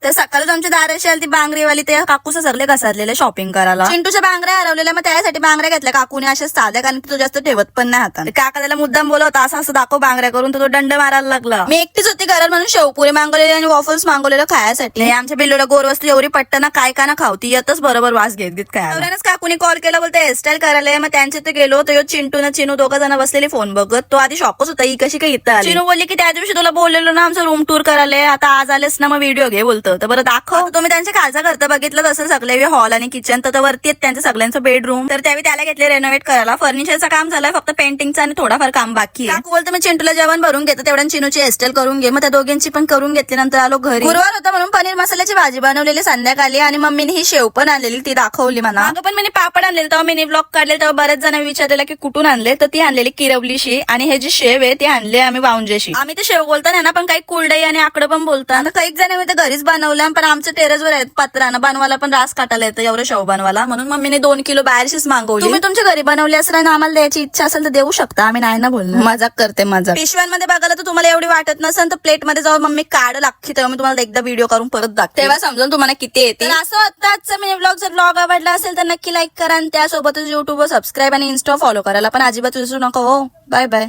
तर सकाळीच आमच्या दाराशी आली ती बांगरीवाली त्या काकूचं सगळे घसारलेले शॉपिंग करायला. चिंटूच्या बांगऱ्या हरवलेल्या, मग त्यासाठी बांगऱ्या घेतल्या काकूने अशा साध्या, कारण की तो जास्त ठेवत पण नाही हातात. काका त्याला मुद्दाम बोलवता असं असं दाखव बांगऱ्या करून, तो दंड मारायला लागला. मी एकटीच होती घरात म्हणून शेवपुरी मागवलेले आणि वॉफल्स मागवलेलं खायसाठी. आमच्या बिल्लोला गोरवस्तू एवढी पट्टना काय का ना खावती येतच बरोबर वास घेत घेत काय. काकूने कॉल केला, बोलते हेअरस्टाईल करायला. मग त्यांच्या ते गेलो, तो चिंटू ना चिनू दोघं जण बसलेले फोन बघत. तो आधी शॉकच होता, ही कशी काय इथं आली. चिनू बोलली की त्या दिवशी तुला बोललेलो ना आमचं रूम टूर करायला, आता आज आलेस ना मग व्हिडिओ घे बोलतो. तर बरं दाखव. तुम्ही त्यांच्या खालचा घरचं बघितलं तसं सगळे हॉल आणि किचन, तर वरती त्यांचं सगळ्यांचं बेडरूम. तर त्यावेळी त्याला घेतले रेनोव्हेट करायला. फर्निचरचं काम झालंय, फक्त पेंटिंगचं आणि थोडाफार काम बाकी आहे. काकू बोलतो मी चिंटूला जेवण भरून घेतो, तेवढ्या चिनूची हेअरस्टाईल करून घे. मग त्या दोघांची पण करून घेतली. नंतर आलो घरी. गुरुवार होता म्हणून पनीर मसाल्याची भाजी बनवलेली संध्याकाळी, आणि मम्मीने ही शेव पण आणलेली, ती दाखवली मला. मागं पण मी पापड आणलेले, तेव्हा मिनी ब्लॉग काढले, तेव्हा बऱ्याच जण विचारलेला की कुठून आणले, तर ती आणलेली किरवलीशी. आणि हे जी शेव आहे ती आणली आम्ही वांजेशी. आम्ही ते शेव बोलता ना, पण काही कुलडाई आणि आकडं पण बोलतात. काही जण मी तर घरीच बनवलं, पण आमच्या टेरेसवर आहेत पत्रानं बनवायला पण रास काटायला येतं एवढं शेव बनवायला, म्हणून मम्मीने 2 किलो बाहेरशीच मागवली. तुम्ही तुमच्या घरी बनवली असेल आणि आम्हाला द्यायची इच्छा असेल तर देऊ शकता, आम्ही नाही ना बोलणार, मजाक करते मजाक. पिशव्यांमध्ये बघायला तर तुम्हाला एवढी वाटत नसेल तर प्लेटमध्ये जाऊन मम्मी काढ लागते, तेव्हा मी तुम्हाला एकदा व्हिडिओ करून परत दाखते, तेव्हा समजून तुम्हाला किती येते. असं होतं आजचं मिनी ब्लॉग. जर ब्लॉग आवडला असेल तर नक्की लाईक करा, आणि त्यासोबतच युट्यूबवर सबस्क्राईब आणि इन्स्टा फॉलो करायला पण अजिबात विसरू नका. हो, बाय बाय.